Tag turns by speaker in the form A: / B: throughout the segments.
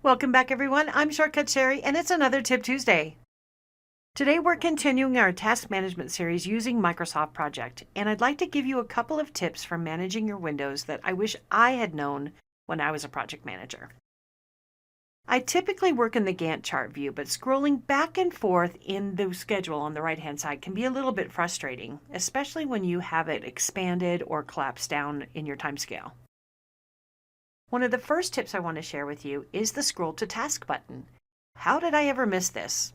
A: Welcome back, everyone. I'm Shortcut Sherry, and it's another Tip Tuesday. Today, we're continuing our task management series using Microsoft Project, and I'd like to give you a couple of tips for managing your windows that I wish I had known when I was a project manager. I typically work in the Gantt chart view, but scrolling back and forth in the schedule on the right-hand side can be a little bit frustrating, especially when you have it expanded or collapsed down in your timescale. One of the first tips I want to share with you is the Scroll to Task button. How did I ever miss this?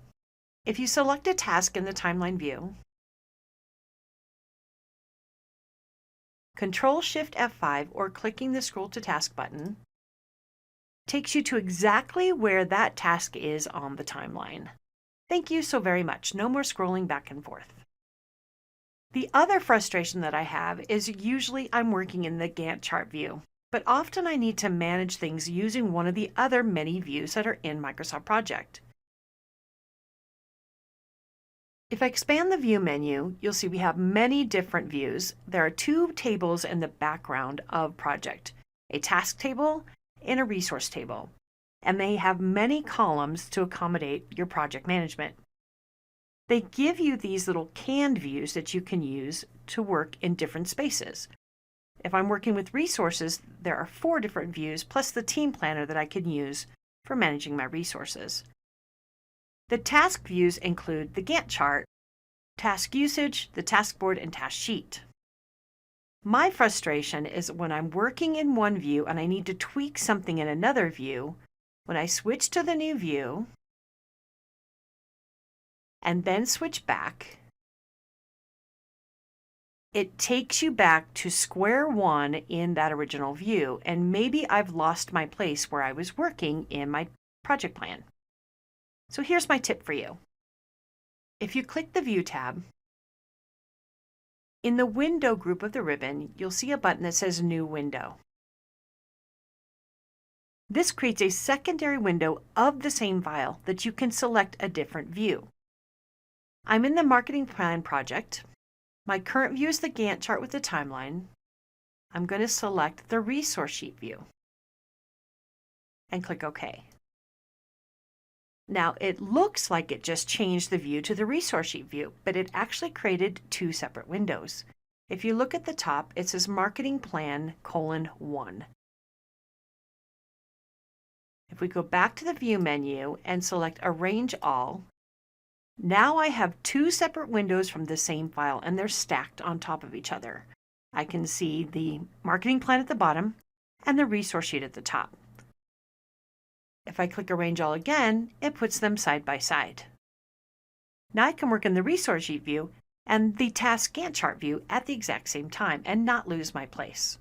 A: If you select a task in the timeline view, Control-Shift-F5 or clicking the Scroll to Task button takes you to exactly where that task is on the timeline. Thank you so very much. No more scrolling back and forth. The other frustration that I have is usually I'm working in the Gantt chart view, but often I need to manage things using one of the other many views that are in Microsoft Project. If I expand the View menu, you'll see we have many different views. There are two tables in the background of Project, a task table and a resource table, and they have many columns to accommodate your project management. They give you these little canned views that you can use to work in different spaces. If I'm working with resources, there are 4 different views plus the team planner that I can use for managing my resources. The task views include the Gantt chart, task usage, the task board, and task sheet. My frustration is when I'm working in one view and I need to tweak something in another view, when I switch to the new view and then switch back, it takes you back to square one in that original view, and maybe I've lost my place where I was working in my project plan. So here's my tip for you. If you click the View tab, in the Window group of the ribbon, you'll see a button that says New Window. This creates a secondary window of the same file that you can select a different view. I'm in the Marketing Plan project. My current view is the Gantt chart with the timeline. I'm going to select the Resource Sheet view and click OK. Now, it looks like it just changed the view to the Resource Sheet view, but it actually created 2 separate windows. If you look at the top, it says Marketing Plan: 1. If we go back to the View menu and select Arrange All, now I have 2 separate windows from the same file, and they're stacked on top of each other. I can see the marketing plan at the bottom and the resource sheet at the top. If I click Arrange All again, it puts them side by side. Now I can work in the resource sheet view and the task Gantt chart view at the exact same time and not lose my place.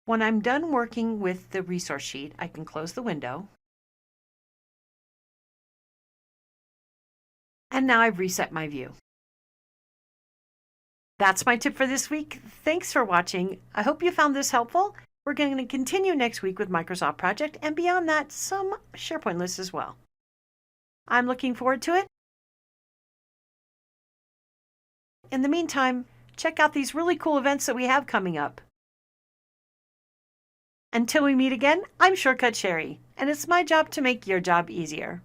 A: When I'm done working with the resource sheet, I can close the window. And now I've reset my view. That's my tip for this week. Thanks for watching. I hope you found this helpful. We're going to continue next week with Microsoft Project, and beyond that, some SharePoint lists as well. I'm looking forward to it. In the meantime, check out these really cool events that we have coming up. Until we meet again, I'm Shortcut Sherry, and it's my job to make your job easier.